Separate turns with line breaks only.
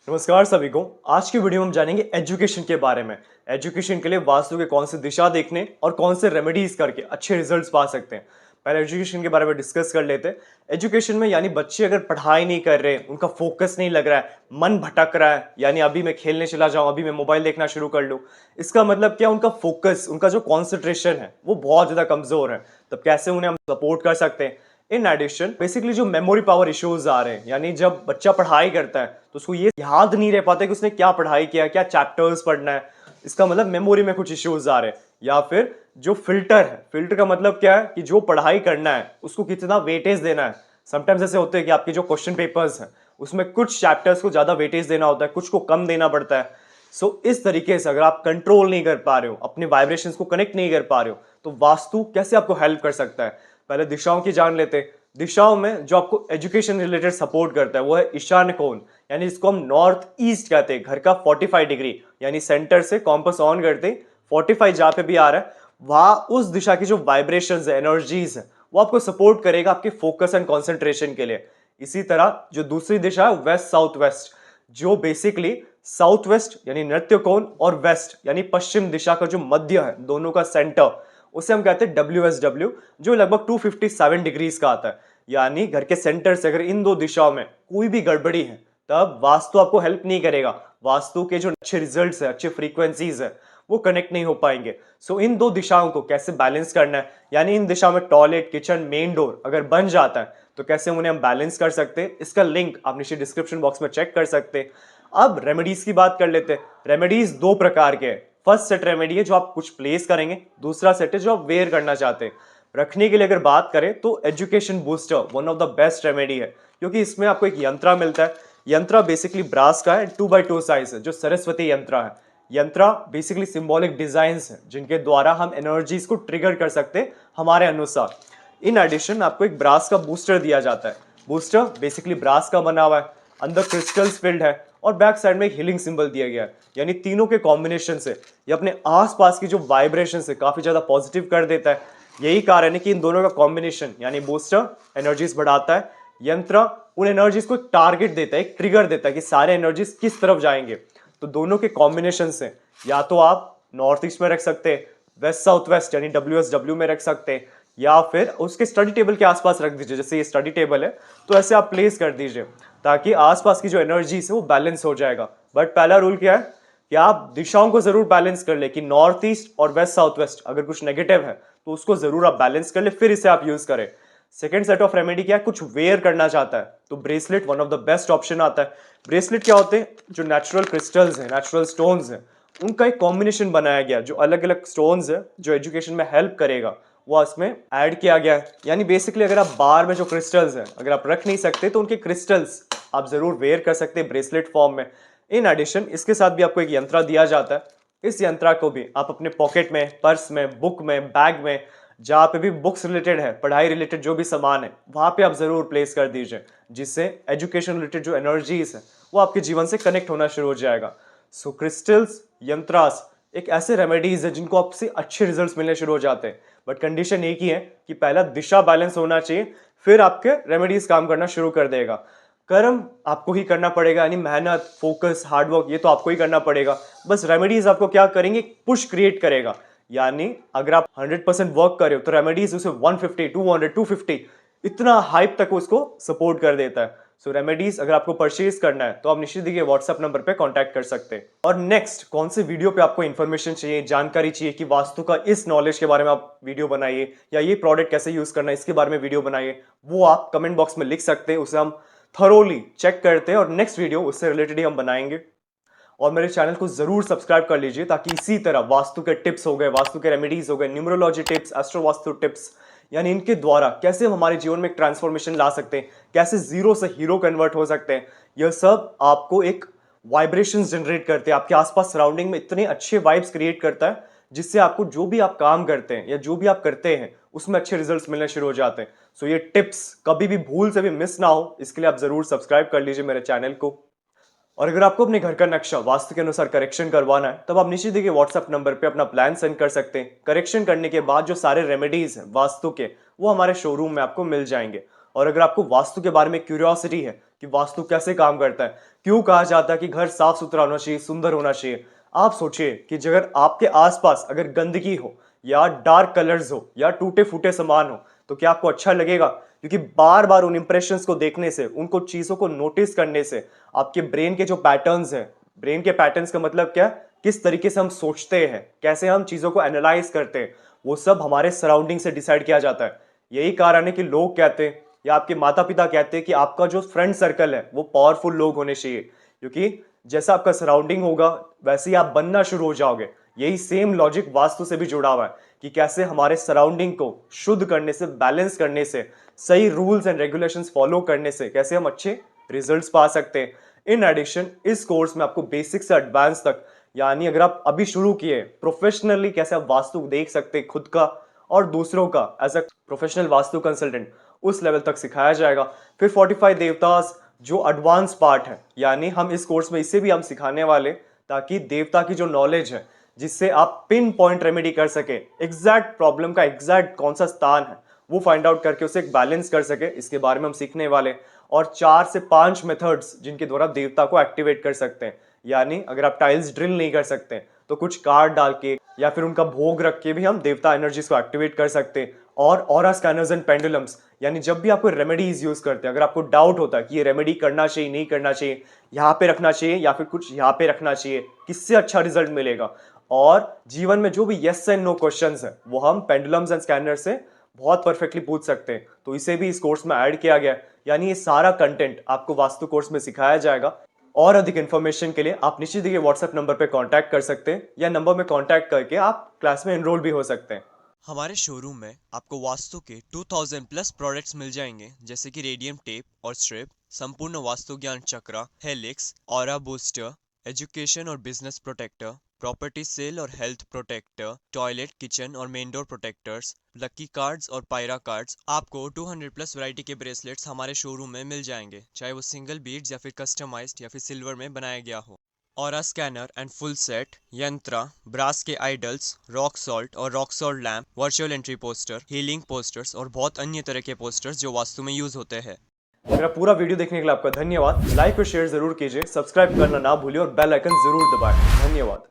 नमस्कार सभी को। आज की वीडियो में हम जानेंगे एजुकेशन के बारे में। एजुकेशन के लिए वास्तु के कौन से दिशा देखने और कौन से रेमेडीज करके अच्छे रिजल्ट्स पा सकते हैं। पहले एजुकेशन के बारे में डिस्कस कर लेते हैं। एजुकेशन में यानी बच्चे अगर पढ़ाई नहीं कर रहे, उनका फोकस नहीं लग रहा है, मन भटक रहा है, यानी अभी मैं खेलने चला जाऊं, अभी मैं मोबाइल देखना शुरू कर लूं, इसका मतलब क्या, उनका फोकस, उनका जो कॉन्सेंट्रेशन है वो बहुत ज्यादा कमजोर है। तब कैसे उन्हें हम सपोर्ट कर सकते हैं। इन एडिशन बेसिकली जो मेमोरी पावर इश्यूज आ रहे हैं, यानी जब बच्चा पढ़ाई करता है तो उसको ये याद नहीं रह पाता कि उसने क्या पढ़ाई किया, क्या चैप्टर्स पढ़ना है, इसका मतलब मेमोरी में कुछ इश्यूज आ रहे हैं। या फिर जो फिल्टर है, फिल्टर का मतलब क्या है कि जो पढ़ाई करना है उसको कितना वेटेज देना है। समटाइम्स ऐसे होते हैं कि आपके जो क्वेश्चन पेपर्स हैं उसमें कुछ चैप्टर्स को ज्यादा वेटेज देना होता है, कुछ को कम देना पड़ता है। सो इस तरीके से अगर आप कंट्रोल नहीं कर पा रहे हो, अपने वाइब्रेशंस को कनेक्ट नहीं कर पा रहे हो, तो वास्तु कैसे आपको हेल्प कर सकता है। पहले दिशाओं की जान लेते हैं। दिशाओं में जो आपको एजुकेशन रिलेटेड सपोर्ट करता है वो है ईशान्य कोण, यानी जिसको हम नॉर्थ ईस्ट कहते हैं। घर का 45 डिग्री, यानी सेंटर से कॉम्पस ऑन करते ही 45 जहां पे भी आ रहा है वहां उस दिशा की जो वाइब्रेशंस है, एनर्जीज है, वो आपको सपोर्ट करेगा आपके फोकस एंड कंसंट्रेशन के लिए। इसी तरह जो दूसरी दिशा है वेस्ट साउथ वेस्ट, जो बेसिकली साउथ वेस्ट यानी नृत्य कोण और वेस्ट यानी पश्चिम दिशा का जो मध्य है, दोनों का सेंटर, उसे हम कहते हैं WSW, जो लगभग 257 डिग्रीज का आता है। यानी घर के सेंटर से अगर इन दो दिशाओं में कोई भी गड़बड़ी है तब वास्तु आपको हेल्प नहीं करेगा। वास्तु के जो अच्छे रिजल्ट्स है, अच्छे फ्रीक्वेंसीज है, वो कनेक्ट नहीं हो पाएंगे। सो इन दो दिशाओं को कैसे बैलेंस करना है, यानी इन दिशा में टॉयलेट, किचन, मेन डोर अगर बन जाता है तो कैसे उन्हें हम बैलेंस कर सकते हैं, इसका लिंक आप नीचे डिस्क्रिप्शन बॉक्स में चेक कर सकते हैं। अब रेमेडीज की बात कर लेते हैं। रेमेडीज दो प्रकार के हैं। फर्स्ट सेट रेमेडी है जो आप कुछ प्लेस करेंगे, दूसरा सेट है जो आप वेयर करना चाहते हैं। रखने के लिए अगर बात करें तो education booster one of the best remedy है, क्योंकि इसमें आपको एक यंत्रा मिलता है। यंत्रा बेसिकली ब्रास का है, 2x2 साइज है, जो सरस्वती यंत्रा है। यंत्रा बेसिकली सिंबॉलिक डिजाइंस है जिनके द्वारा हम एनर्जीज को ट्रिगर कर सकते हैं हमारे अनुसार। इन एडिशन आपको एक ब्रास का बूस्टर दिया जाता है। बूस्टर बेसिकली ब्रास का बना हुआ है, अंदर क्रिस्टल्स फिल्ड है और बैक साइड में एक हीलिंग सिंबल दिया गया है। यानी तीनों के कॉम्बिनेशन से ये अपने आसपास की जो वाइब्रेशन से काफी ज्यादा पॉजिटिव कर देता है। यही कारण है कि इन दोनों का कॉम्बिनेशन, यानी बूस्टर एनर्जीज बढ़ाता है, यंत्र उन एनर्जीज को टारगेट देता है, एक ट्रिगर देता है कि सारे एनर्जीज किस तरफ जाएंगे। तो दोनों के कॉम्बिनेशन से या तो आप नॉर्थ ईस्ट में रख सकते हैं, वेस्ट साउथ वेस्ट यानी WSW में रख सकते हैं, या फिर उसके स्टडी टेबल के आसपास रख दीजिए। जैसे ये स्टडी टेबल है तो ऐसे आप प्लेस कर दीजिए ताकि आसपास की जो एनर्जी है वो बैलेंस हो जाएगा। बट पहला रूल क्या है कि आप दिशाओं को जरूर बैलेंस कर ले, कि नॉर्थ ईस्ट और वेस्ट साउथ वेस्ट अगर कुछ नेगेटिव है तो उसको जरूर आप बैलेंस कर ले, फिर इसे आप यूज करें। सेकेंड सेट ऑफ रेमेडी क्या है, कुछ वेयर करना चाहता है तो bracelet one of the best option आता है। ब्रेसलेट क्या होते हैं, जो नेचुरल क्रिस्टल्स हैं, नेचुरल स्टोन्स हैं, उनका एक कॉम्बिनेशन बनाया गया, जो अलग अलग स्टोन्स है जो एजुकेशन में हेल्प करेगा वो इसमें ऐड किया गया है। यानी बेसिकली अगर आप बार में जो क्रिस्टल्स हैं अगर आप रख नहीं सकते तो उनके क्रिस्टल्स आप जरूर वेयर कर सकते हैं ब्रेसलेट फॉर्म में। इन एडिशन इसके साथ भी आपको एक यंत्रा दिया जाता है। इस यंत्रा को भी आप अपने पॉकेट में, पर्स में, बुक में, बैग में, जहां पे भी बुक्स रिलेटेड है, पढ़ाई रिलेटेड जो भी सामान है, वहां पे आप जरूर प्लेस कर दीजिए, जिससे एजुकेशन रिलेटेड जो एनर्जीज है वो आपके जीवन से कनेक्ट होना शुरू हो जाएगा। सो क्रिस्टल्स, यंत्रास एक ऐसे रेमेडीज है जिनको आपसे अच्छे रिजल्ट्स मिलने शुरू हो जाते हैं। बट कंडीशन एक ही है कि पहला दिशा बैलेंस होना चाहिए, फिर आपके रेमेडीज काम करना शुरू कर देगा। कर्म आपको ही करना पड़ेगा, यानी मेहनत, फोकस, हार्डवर्क, ये तो आपको ही करना पड़ेगा। बस रेमेडीज आपको क्या करेंगे, पुश क्रिएट करेगा। यानी अगर आप 100% वर्क कर रहे हो तो रेमेडीज उसे 150, 200, 250 इतना हाइप तक उसको सपोर्ट कर देता है। सो रेमेडीज अगर आपको परचेज करना है तो आप निश्चित ही व्हाट्सएप नंबर पे कांटेक्ट कर सकते हैं। और नेक्स्ट कौन से वीडियो पे आपको इन्फॉर्मेशन चाहिए, जानकारी चाहिए कि वास्तु का इस नॉलेज के बारे में आप वीडियो बनाइए, या ये प्रोडक्ट कैसे यूज करना है इसके बारे में वीडियो बनाइए, वो आप कमेंट बॉक्स में लिख सकते हैं। उसे हम थरोली चेक करते हैं और नेक्स्ट वीडियो उससे रिलेटेड ही हम बनाएंगे। और मेरे चैनल को जरूर सब्सक्राइब कर लीजिए ताकि इसी तरह वास्तु के टिप्स हो गए, वास्तु के रेमेडीज हो गए, numerology tips, astro vastu tips, यानी इनके द्वारा कैसे हम हमारे जीवन में एक ट्रांसफॉर्मेशन ला सकते हैं, कैसे जीरो से हीरो कन्वर्ट हो सकते हैं, यह सब आपको एक वाइब्रेशंस जनरेट करते हैं, आपके आसपास सराउंडिंग में इतने अच्छे वाइब्स क्रिएट करता है जिससे आपको जो भी आप काम करते हैं या जो भी आप करते हैं उसमें अच्छे रिजल्ट्स मिलने शुरू हो जाते हैं। सो ये टिप्स कभी भी भूल से भी मिस ना हो, इसके लिए आप जरूर सब्सक्राइब कर लीजिए मेरे चैनल को। और अगर आपको अपने घर का नक्शा वास्तु के अनुसार करेक्शन करवाना है तब आप निश्चित ही व्हाट्सएप नंबर पे अपना प्लान सेंड कर सकते हैं। करेक्शन करने के बाद जो सारे रेमेडीज हैं वास्तु के, वो हमारे शोरूम में आपको मिल जाएंगे। और अगर आपको वास्तु के बारे में क्यूरियोसिटी है कि वास्तु कैसे काम करता है, क्यों कहा जाता है कि घर साफ सुथरा होना चाहिए, सुंदर होना चाहिए। आप सोचिए कि अगर आपके आसपास अगर गंदगी हो या डार्क कलर्स हो या टूटे फूटे सामान हो तो क्या आपको अच्छा लगेगा? क्योंकि बार बार उन इंप्रेशंस को देखने से, उनको चीजों को नोटिस करने से आपके ब्रेन के जो पैटर्न्स हैं, ब्रेन के पैटर्न्स का मतलब क्या, किस तरीके से हम सोचते हैं, कैसे हम चीजों को एनालाइज करते हैं, वो सब हमारे सराउंडिंग से डिसाइड किया जाता है। यही कारण है कि लोग कहते हैं या आपके माता पिता कहते हैं कि आपका जो फ्रेंड सर्कल है वो पावरफुल लोग होने चाहिए, क्योंकि जैसा आपका सराउंडिंग होगा वैसे ही आप बनना शुरू हो जाओगे। यही सेम लॉजिक वास्तु से भी जुड़ा हुआ है कि कैसे हमारे सराउंडिंग को शुद्ध करने से, बैलेंस करने से, सही रूल्स एंड रेगुलेशंस फॉलो करने से कैसे हम अच्छे रिजल्ट्स पा सकते हैं। इन एडिशन इस कोर्स में आपको बेसिक से एडवांस तक, यानी अगर आप अभी शुरू किए प्रोफेशनली कैसे आप वास्तु देख सकते हैं खुद का और दूसरों का as a professional vastu consultant, उस लेवल तक सिखाया जाएगा। फिर 45 देवतास जो एडवांस पार्ट है, यानी हम इस कोर्स में इसे भी हम सिखाने वाले ताकि देवता की जो नॉलेज है जिससे आप पिन पॉइंट रेमेडी कर सके, एग्जैक्ट प्रॉब्लम का एग्जैक्ट कौन सा स्थान है वो फाइंड आउट करके उसे एक बैलेंस कर सके, इसके बारे में हम सीखने वाले। और 4 से 5 मेथड्स जिनके द्वारा आप देवता को एक्टिवेट कर सकते हैं, यानी अगर आप टाइल्स ड्रिल नहीं कर सकते तो कुछ कार्ड डाल के या फिर उनका भोग रख के भी हम देवता एनर्जीज को एक्टिवेट कर सकते हैं। और ऑरा स्कैनर्स एंड पेंडुलम्स, यानी जब भी आपको रेमेडीज यूज करते हैं, अगर आपको डाउट होता है कि ये रेमेडी करना चाहिए नहीं करना चाहिए, यहाँ पे रखना चाहिए या फिर कुछ यहाँ पे रखना चाहिए, किससे अच्छा रिजल्ट मिलेगा, और जीवन में जो भी यस एंड नो क्वेश्चंस है वो हम पेंडुलम्स एंड स्कैनर से बहुत परफेक्टली पूछ सकते हैं, तो इसे भी इस कोर्स में ऐड किया गया है। यानी ये सारा कंटेंट आपको वास्तु कोर्स में सिखाया जाएगा। और अधिक इन्फॉर्मेशन के लिए आप निश्चित ही व्हाट्सएप नंबर पे कांटेक्ट कर सकते हैं या नंबर में कांटेक्ट करके आप क्लास में एनरोल भी हो सकते हैं।
हमारे शोरूम में आपको वास्तु के 2000 प्लस प्रोडक्ट्स मिल जाएंगे, जैसे कि रेडियम टेप और स्ट्रिप, संपूर्ण वास्तु ज्ञान चक्रा, हेलिक्स, ऑरा बूस्टर, एजुकेशन और बिजनेस प्रोटेक्टर, प्रॉपर्टी सेल और हेल्थ प्रोटेक्टर, टॉयलेट, किचन और main door protectors, lucky cards और पायरा कार्ड्स। आपको 200 प्लस वैरायटी के ब्रेसलेट्स हमारे शोरूम में मिल जाएंगे, चाहे वो सिंगल बीड्स या फिर कस्टमाइज्ड या फिर सिल्वर में बनाया गया हो। Aura scanner and full set, यंत्रा, ब्रास के आइडल्स, रॉक सॉल्ट और rock salt lamp, virtual entry poster, healing posters और बहुत अन्य तरह के पोस्टर्स जो वास्तु में यूज होते हैं।
मेरा पूरा वीडियो देखने के लिए आपका धन्यवाद। लाइक और शेयर जरूर कीजिए, सब्सक्राइब करना ना भूलिए और बेल आइकन जरूर दबाएं। धन्यवाद।